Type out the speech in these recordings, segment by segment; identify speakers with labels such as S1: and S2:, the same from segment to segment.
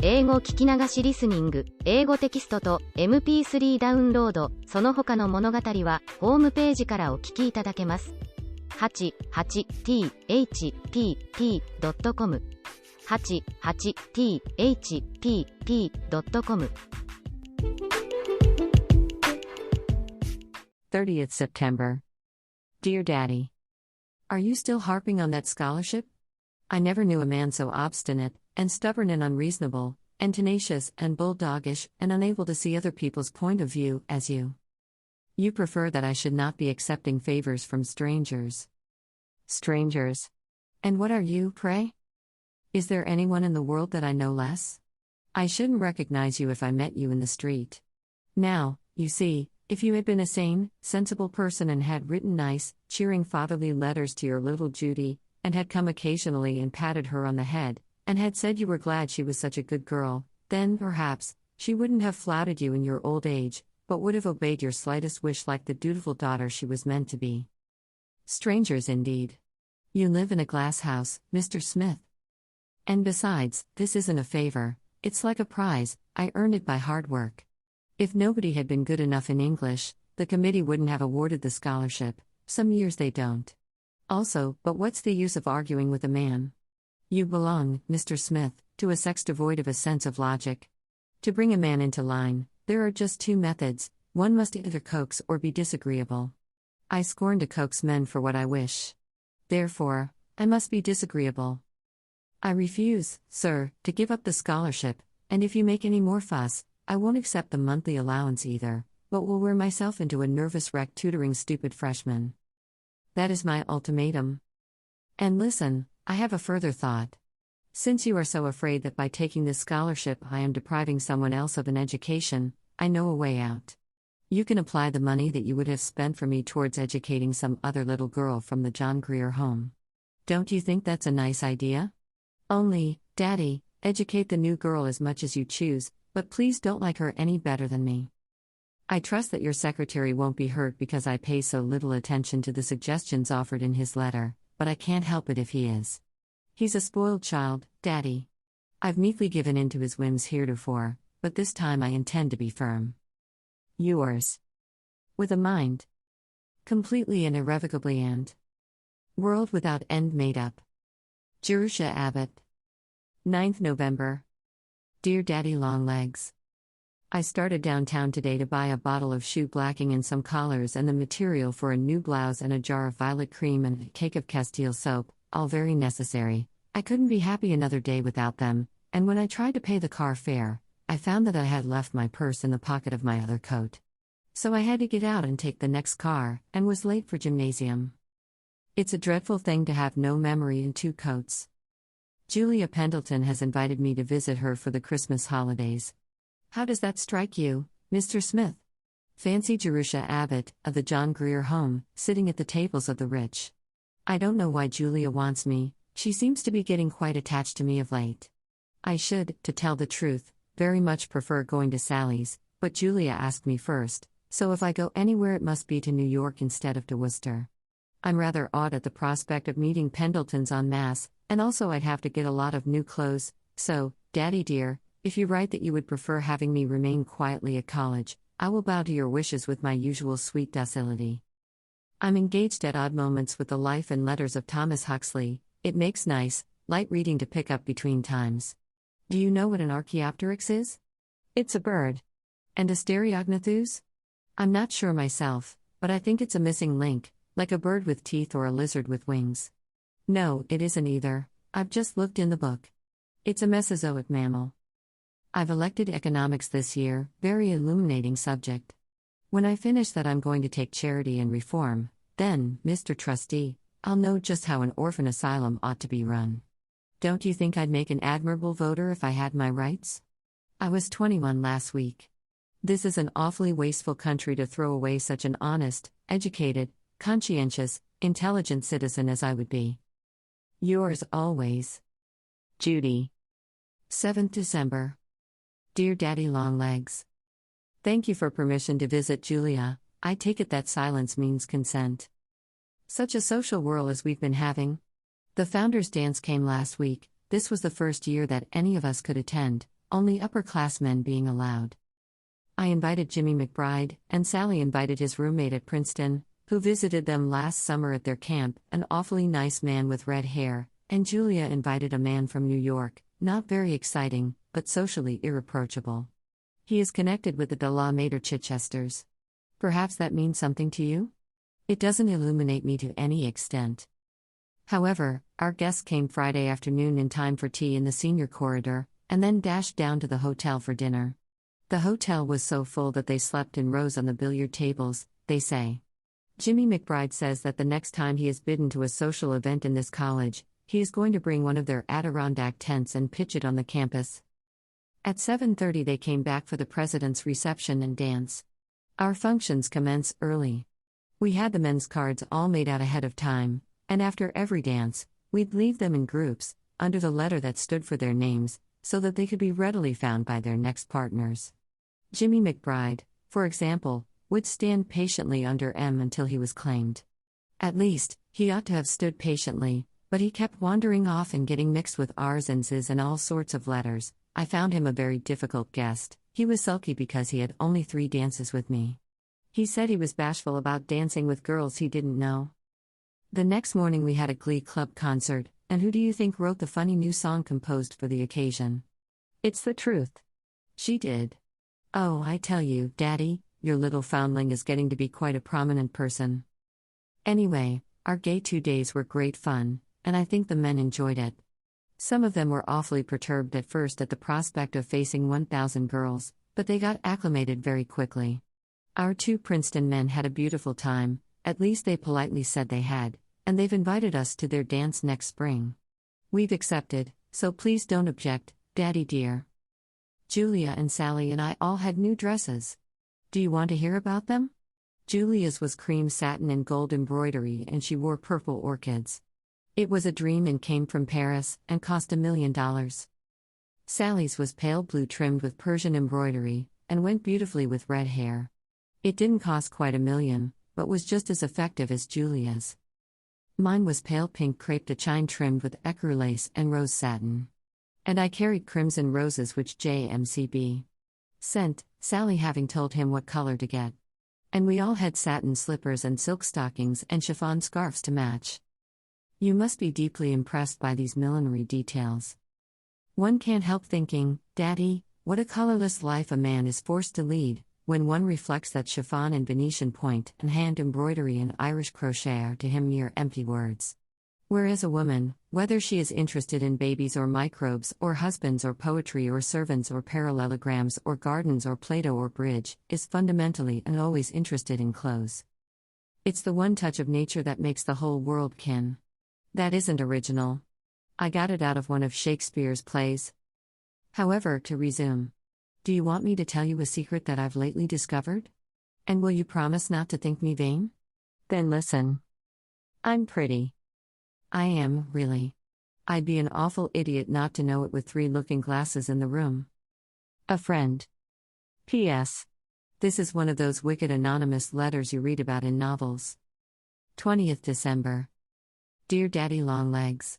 S1: 英語聞き流しリスニング、英語テキストと MP3 ダウンロード、その他の物語はホームページからお聞きいただけます。88thpp.com 88thpp.com
S2: 30th September. Dear Daddy, are you still harping on that scholarship? I never knew a man so obstinate, and stubborn and unreasonable, and tenacious and bulldogish and unable to see other people's point of view as you. You prefer that I should not be accepting favors from strangers. Strangers? And what are you, pray? Is there anyone in the world that I know less? I shouldn't recognize you if I met you in the street. Now, you see, if you had been a sane, sensible person and had written nice, cheering fatherly letters to your little Judy, and had come occasionally and patted her on the head, and had said you were glad she was such a good girl, then, perhaps, she wouldn't have flouted you in your old age, but would have obeyed your slightest wish like the dutiful daughter she was meant to be. Strangers indeed. You live in a glass house, Mr. Smith. And besides, this isn't a favor, it's like a prize, I earned it by hard work. If nobody had been good enough in English, the committee wouldn't have awarded the scholarship, some years they don't. Also, but what's the use of arguing with a man? You belong, Mr. Smith, to a sex devoid of a sense of logic. To bring a man into line, there are just two methods: one must either coax or be disagreeable. I scorn to coax men for what I wish. Therefore, I must be disagreeable. I refuse, sir, to give up the scholarship, and if you make any more fuss, I won't accept the monthly allowance either, but will wear myself into a nervous wreck tutoring stupid freshmen. That is my ultimatum. And listen, I have a further thought. Since you are so afraid that by taking this scholarship I am depriving someone else of an education, I know a way out. You can apply the money that you would have spent for me towards educating some other little girl from the John Grier home. Don't you think that's a nice idea? Only, Daddy, educate the new girl as much as you choose, but please don't like her any better than me. I trust that your secretary won't be hurt because I pay so little attention to the suggestions offered in his letter, but I can't help it if he is. He's a spoiled child, Daddy. I've meekly given in to his whims heretofore, but this time I intend to be firm. Yours. With a mind. Completely and irrevocably and. World without end made up. Jerusha Abbott. 9th November. Dear Daddy Longlegs, I started downtown today to buy a bottle of shoe blacking and some collars and the material for a new blouse and a jar of violet cream and a cake of Castile soap, all very necessary. I couldn't be happy another day without them, and when I tried to pay the car fare, I found that I had left my purse in the pocket of my other coat. So I had to get out and take the next car, and was late for gymnasium. It's a dreadful thing to have no memory in two coats. Julia Pendleton has invited me to visit her for the Christmas holidays. How does that strike you, Mr. Smith? Fancy Jerusha Abbott, of the John Grier home, sitting at the tables of the rich. I don't know why Julia wants me, she seems to be getting quite attached to me of late. I should, to tell the truth, very much prefer going to Sally's, but Julia asked me first, so if I go anywhere it must be to New York instead of to Worcester. I'm rather awed at the prospect of meeting Pendletons en masse, and also I'd have to get a lot of new clothes, so, Daddy dear, if you write that you would prefer having me remain quietly at college, I will bow to your wishes with my usual sweet docility. I'm engaged at odd moments with the life and letters of Thomas Huxley. It makes nice, light reading to pick up between times. Do you know what an Archaeopteryx is? It's a bird. And a Stereognathus? I'm not sure myself, but I think it's a missing link, like a bird with teeth or a lizard with wings. No, it isn't either, I've just looked in the book. It's a Mesozoic mammal. I've elected economics this year, very illuminating subject. When I finish that I'm going to take charity and reform, then, Mr. Trustee, I'll know just how an orphan asylum ought to be run. Don't you think I'd make an admirable voter if I had my rights? I was 21 last week. This is an awfully wasteful country to throw away such an honest, educated, conscientious, intelligent citizen as I would be. Yours always, Judy. 7th December. Dear Daddy Longlegs, thank you for permission to visit Julia. I take it that silence means consent. Such a social whirl as we've been having. The Founders' Dance came last week. This was the first year that any of us could attend, only upper-class men being allowed. I invited Jimmy McBride, and Sally invited his roommate at Princeton, who visited them last summer at their camp, an awfully nice man with red hair, and Julia invited a man from New York, not very exciting, but socially irreproachable. He is connected with the de la Mater Chichesters. Perhaps that means something to you? It doesn't illuminate me to any extent. However, our guests came Friday afternoon in time for tea in the senior corridor, and then dashed down to the hotel for dinner. The hotel was so full that they slept in rows on the billiard tables, they say. Jimmy McBride says that the next time he is bidden to a social event in this college, he is going to bring one of their Adirondack tents and pitch it on the campus. At 7:30 they came back for the president's reception and dance. Our functions commence early. We had the men's cards all made out ahead of time, and after every dance, we'd leave them in groups, under the letter that stood for their names, so that they could be readily found by their next partners. Jimmy McBride, for example, would stand patiently under M until he was claimed. At least, he ought to have stood patiently, but he kept wandering off and getting mixed with R's and Z's and all sorts of letters. I found him a very difficult guest. He was sulky because he had only 3 dances with me. He said he was bashful about dancing with girls he didn't know. The next morning we had a Glee Club concert, and who do you think wrote the funny new song composed for the occasion? It's the truth. She did. Oh, I tell you, Daddy, your little foundling is getting to be quite a prominent person. Anyway, our gay 2 days were great fun, and I think the men enjoyed it. Some of them were awfully perturbed at first at the prospect of facing 1,000 girls, but they got acclimated very quickly. Our 2 Princeton men had a beautiful time, at least they politely said they had, and they've invited us to their dance next spring. We've accepted, so please don't object, Daddy dear. Julia and Sally and I all had new dresses. Do you want to hear about them? Julia's was cream satin and gold embroidery, and she wore purple orchids. It was a dream and came from Paris, and cost $1 million. Sally's was pale blue trimmed with Persian embroidery, and went beautifully with red hair. It didn't cost quite $1 million, but was just as effective as Julia's. Mine was pale pink crepe de chine trimmed with ecru lace and rose satin. And I carried crimson roses which JMCB sent, Sally having told him what color to get. And we all had satin slippers and silk stockings and chiffon scarves to match. You must be deeply impressed by these millinery details. One can't help thinking, Daddy, what a colorless life a man is forced to lead, when one reflects that chiffon and Venetian point and hand embroidery and Irish crochet are to him mere empty words. Whereas a woman, whether she is interested in babies or microbes or husbands or poetry or servants or parallelograms or gardens or Plato or bridge, is fundamentally and always interested in clothes. It's the one touch of nature that makes the whole world kin. That isn't original. I got it out of one of Shakespeare's plays. However, to resume. Do you want me to tell you a secret that I've lately discovered? And will you promise not to think me vain? Then listen. I'm pretty. I am, really. I'd be an awful idiot not to know it with 3 looking-glasses in the room. A friend. P.S. This is one of those wicked anonymous letters you read about in novels. 20th December. Dear Daddy Longlegs.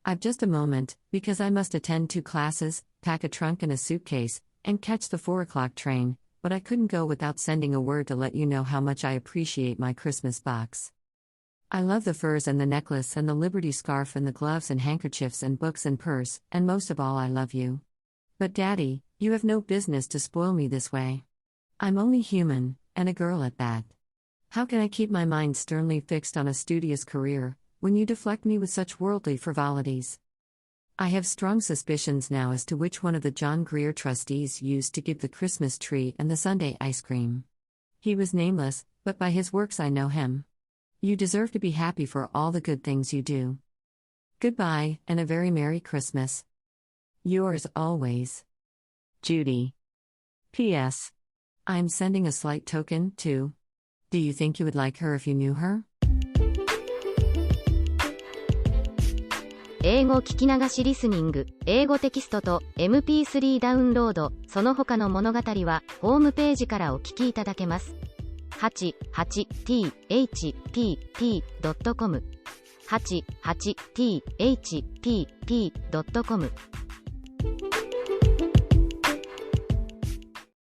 S2: I've just a moment, because I must attend 2 classes, pack a trunk and a suitcase, and catch the 4 o'clock train, but I couldn't go without sending a word to let you know how much I appreciate my Christmas box. I love the furs and the necklace and the Liberty scarf and the gloves and handkerchiefs and books and purse, and most of all I love you. But Daddy, you have no business to spoil me this way. I'm only human, and a girl at that. How can I keep my mind sternly fixed on a studious career, when you deflect me with such worldly frivolities? I have strong suspicions now as to which one of the John Grier trustees used to give the Christmas tree and the Sunday ice cream. He was nameless, but by his works I know him. You deserve to be happy for all the good things you do. Goodbye, and a very Merry Christmas. Yours always, Judy. P.S. I'm sending a slight token, too. Do you think you would like her if you knew her?
S1: 英語聞き流しリスニング、英語テキストと MP3 ダウンロード、その他の物語はホームページからお聞きいただけます。88thpp.com 88thpp.com